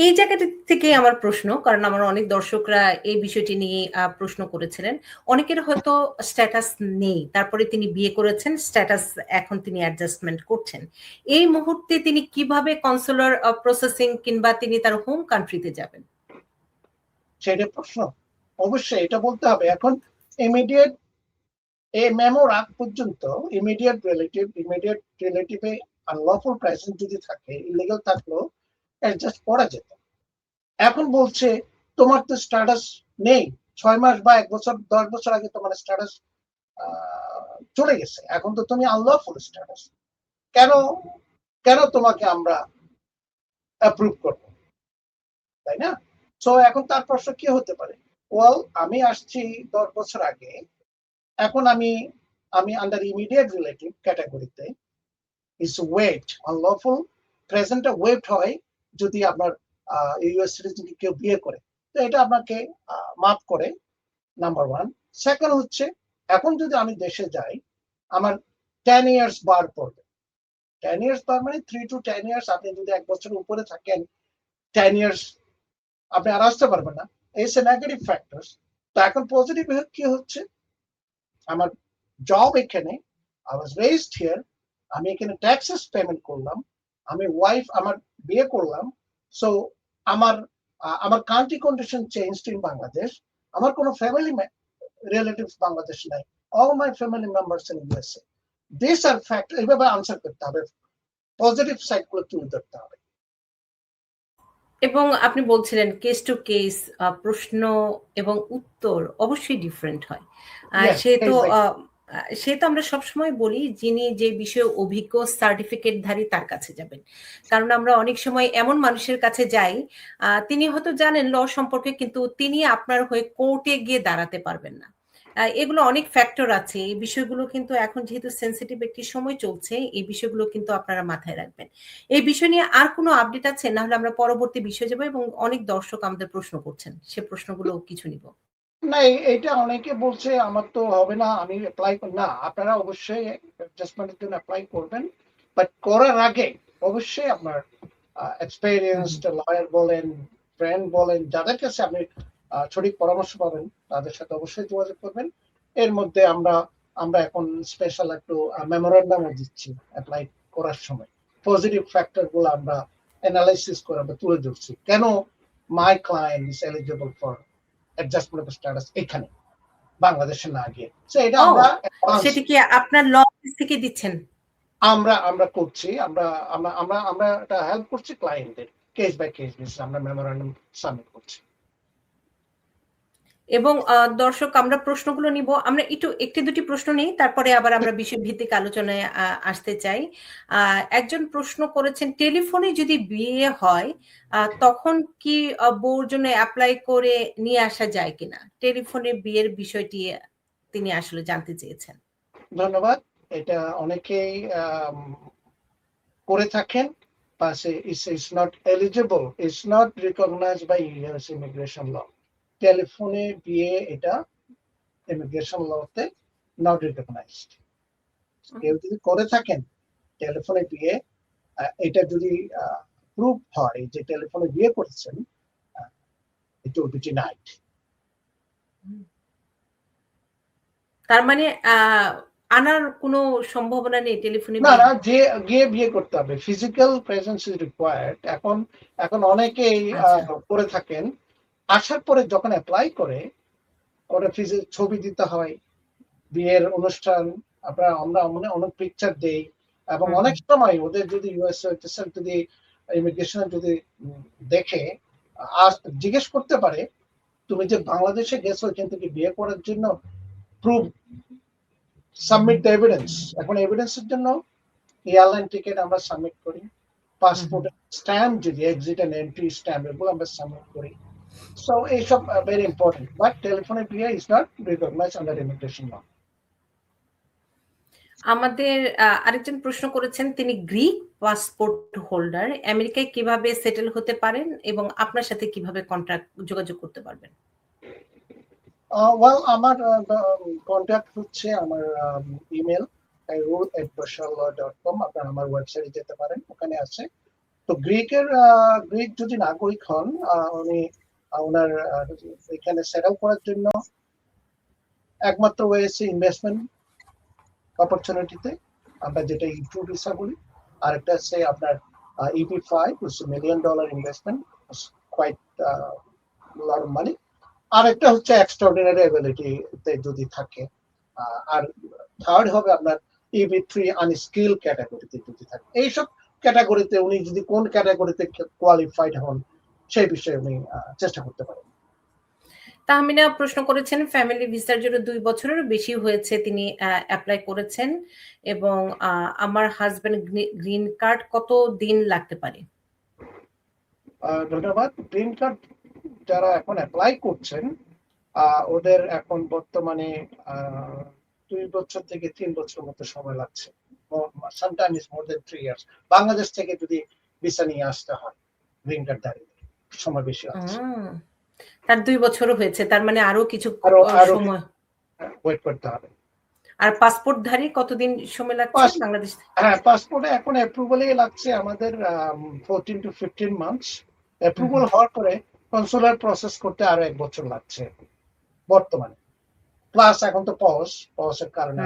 এই জায়গাটা থেকে আমার প্রশ্ন, কারণ আমার অনেক দর্শকরা এই বিষয়টি নিয়ে প্রশ্ন করেছিলেন। অনেকের হয়তো স্ট্যাটাস নেই, তারপরে তিনি বিয়ে করেছেন, স্ট্যাটাস এখন তিনি অ্যাডজাস্টমেন্ট করছেন। এই মুহূর্তে তিনি কিভাবে কনসুলার প্রসেসিং কিংবা তিনি তার হোম কান্ট্রিতে যাবেন? সেটা প্রশ্ন। অবশ্যই এটা বলতে হবে। এখন ইমিডিয়েট এই মেমোর আগ পর্যন্ত ইমিডিয়েট রিলেটিভে আনলফুল প্রেজেন্ট যদি থাকে, ইলিগাল থাকলেও অ্যাডজাস্ট করা যেত। এখন বলছে তোমার তো স্ট্যাটাস নেই, 6 মাস বা 1 বছর 10 বছর আগে তোমার স্ট্যাটাস চলে গেছে, এখন তো তুমি আনলফুল স্ট্যাটাস, কেন কেন তোমাকে আমরা অ্যাপ্রুভ করবো, তাই না? সো এখন তার প্রশ্ন কি হতে পারে? ওয়েল, আমি আসছি 10 বছর আগে, এখন আমি আন্ডার ইমিডিয়েট রিলেটিভ ক্যাটাগরিতে। ইস ওয়েট আনলফুল প্রেজেন্টে ওয়েট হয় যদি আপনার ইউএস সিটিজেনকে কেউ বিয়ে করে, তো এটা আপনাকে মাফ করে, নাম্বার 1। সেকেন্ড হচ্ছে, এখন যদি আমি দেশে যাই, আমার 10 ইয়ার্স বার পড়বে। 10 ইয়ার্স বার মানে 3 to 10 ইয়ার্স। আপনি যদি 1 বছরের উপরে থাকেন, 10 ইয়ার্স আপনি আর আসতে পারবেন না। It's a negative factors. তো এখন পজিটিভ কি হচ্ছে, আমার জব এখানে, আই ওয়াজ রেজড হিয়ার, আমি এখানে ট্যাক্সেস পেমেন্ট করলাম, আমি ওয়াইফ আমার বিয়ে করলাম, সো আমার আমার country condition changed in Bangladesh. আমার কোনো ফ্যামিলি রিলেটিভস বাংলাদেশ নাই, all my family members in USA. This are factor, এইভাবে আনসার করতে হবে, পজিটিভ সাইডগুলো তুলে ধরতে হবে। এবং আপনি বলছিলেন কেস টু কেস প্রশ্ন এবং উত্তর অবশ্যই ডিফারেন্ট হয়। সে তো আমরা সবসময় বলি, যিনি যে বিষয়ে অভিজ্ঞ সার্টিফিকেটধারী তার কাছে যাবেন। কারণ আমরা অনেক সময় এমন মানুষের কাছে যাই, তিনি হয়তো জানেন ল সম্পর্কে, কিন্তু তিনি আপনার হয়ে কোর্টে গিয়ে দাঁড়াতে পারবেন না। এগুলো অনেক ফ্যাক্টর আছে। এই বিষয়গুলো কিন্তু এখন যেহেতু সেন্সিটিভ একটি সময় চলছে, এই বিষয়গুলো কিন্তু আপনারা মাথায় রাখবেন। এই বিষয় নিয়ে আর কোনো আপডেট আছে? না হলে আমরা পরবর্তী বিষয়ে যাবো, এবং অনেক দর্শক আমাদের প্রশ্ন করছেন, সে প্রশ্নগুলো কিছু নিব। না, এটা অনেকে বলছে আমার তো হবে না, আমি অ্যাপ্লাই না। আপনারা অবশ্যই অ্যাডজাস্টমেন্টের জন্য অ্যাপ্লাই করবেন, বাট করার আগে অবশ্যই আপনার এক্সপেরিয়েন্সড লয়ার বলেন, ফ্রেন্ড বলেন, যাদের কাছে আপনি সঠিক পরামর্শ পাবেন, তাদের সাথে অবশ্যই যোগাযোগ করবেন। এর মধ্যে আমরা এখন স্পেশাল একটু মেমোরেন্ডামও দিচ্ছি অ্যাপ্লাই করার সময়। পজিটিভ ফ্যাক্টর গুলো আমরা অ্যানালাইসিস করে আমরা তুলে ধরছি, কেন মাই client is eligible for adjustment of status এখানে, বাংলাদেশে না গিয়ে। সো এটা সেটা কি আপনার ল অফিস থেকে দিচ্ছেন? আমরা করছি, আমরা এটা হেল্প করছি ক্লায়েন্টদের, কেস বাই কেস বেসিস আমরা মেমোরেন্ডাম সাবমিট করছি। এবং দর্শক, আমরা প্রশ্নগুলো নিব। আমরা একটি দুটি প্রশ্ন নিই, তারপরে আবার আমরা বিষয়ভিত্তিক আলোচনায় আসতে চাই। একজন প্রশ্ন করেছেন, টেলিফোনে যদি বিয়ে হয় তখন কি বউর জন্য অ্যাপ্লাই করে নিয়ে আসা যায় কিনা? টেলিফোনে বিয়ের বিষয়টি তিনি আসলে জানতে চেয়েছেন। ধন্যবাদ। এটা অনেকেই করে থাকেন, পাশে it's not eligible, it's not recognised by US immigration law. টেলিফোনে বিয়ে এটা ইমিগ্রেশন লতে নট রিকগনাইজড। কেউ যদি করে থাকেন টেলিফোনে বিয়ে, এটা যদি প্রুফ হয় যে টেলিফোনে বিয়ে করেছেন, it will be denied. তার মানে আনার কোনো সম্ভাবনা নেই টেলিফোনে? না, যে গিয়ে বিয়ে করতে হবে, ফিজিক্যাল প্রেজেন্স ইজ রিকোয়ার্ড। এখন অনেকেই করে থাকেন, আসার পরে যখন অ্যাপ্লাই করে ওরা ছবি দিতে হয়, বিয়ের অনুষ্ঠান আমরা অনেক পিকচার দেই, এবং অনেক সময় ওদের যদি ইউএস যদি ইমিগ্রেশন যদি দেখে জিজ্ঞেস করতে পারে, তুমি যে বাংলাদেশে গেছো এখান থেকে বিয়ে করার জন্য, প্রুফ, সাবমিট দ্য এভিডেন্স। এখন এভিডেন্সের জন্য এয়ারলাইন টিকিট আমরা সাবমিট করি, পাসপোর্ট স্ট্যাম্প, যদি এক্সিট এন্ড এন্ট্রি স্ট্যাম্প, এগুলো আমরা সাবমিট করি। সো এইসব ভেরি ইম্পর্টেন্ট, বাট টেলিফোনে বিয়ে is not recognised under immigration law. আমাদের আরেকজন প্রশ্ন করেছেন, তিনি গ্রিক পাসপোর্ট হোল্ডার, আমেরিকায় কিভাবে সেটেল হতে পারেন এবং আপনার সাথে কিভাবে যোগাযোগ করতে পারবেন? ওয়েল, আমার কন্ট্যাক্ট হচ্ছে আমার ইমেল kairul@basharlaw.com। আপনারা আমার ওয়েবসাইটে যেতে পারেন, ওখানে আছে তো গ্রিক যদি নাগরিক হন, উনি ওনার এখানে সেটেল করার জন্য একমাত্র ওয়ে হচ্ছে ইনভেস্টমেন্ট অপরচুনিটিতে, আমরা যেটা ইউ ভিসা বলি। আর একটা হচ্ছে আপনার EB-5, $1 million investment, quite lot of money. আর একটা হচ্ছে এক্সট্রাঅর্ডিনারি এবিলিটিতে যদি থাকে। আর থার্ড হবে আপনার EB-3 আনস্কিল ক্যাটাগরিতে যদি থাকে। এইসব ক্যাটাগরিতে উনি যদি কোন ক্যাটাগরিতে কোয়ালিফাইড হন সেই বিষয়ে উনি চেষ্টা করতে পারেন। তাহমিনা প্রশ্ন করেছেন, ফ্যামিলি ভিসার জন্য 2 বছরেরও বেশি হয়েছে তিনি অ্যাপ্লাই করেছেন, এবং আমার হাজবেন্ড গ্রিন কার্ড কত দিন লাগতে পারে? ধন্যবাদ। গ্রিন কার্ড যারা এখন অ্যাপ্লাই করছেন, ওদের এখন বর্তমানে 2 বছর থেকে 3 বছর মতো সময় লাগছে। সামটাইমস মোর দেন 3 ইয়ার্স। বাংলাদেশ থেকে যদি ভিসা নিয়ে আসতে হয় গ্রিন কার্ড দাঁড়িয়ে সময় বেশি লাগছে। তার 2 বছরও হয়েছে, তার মানে আরো কিছু সময় ওয়েট করতে হবে। আর পাসপোর্টধারী কতদিন সময় লাগছে বাংলাদেশ? হ্যাঁ, পাসপোর্টে এখন অ্যাপ্রুভালই লাগছে আমাদের 14 to 15 মান্থস। অ্যাপ্রুভাল হওয়ার পরে কনসুলার প্রসেস করতে আরো 1 বছর লাগছে বর্তমানে। প্লাস এখন তো পজের কারণে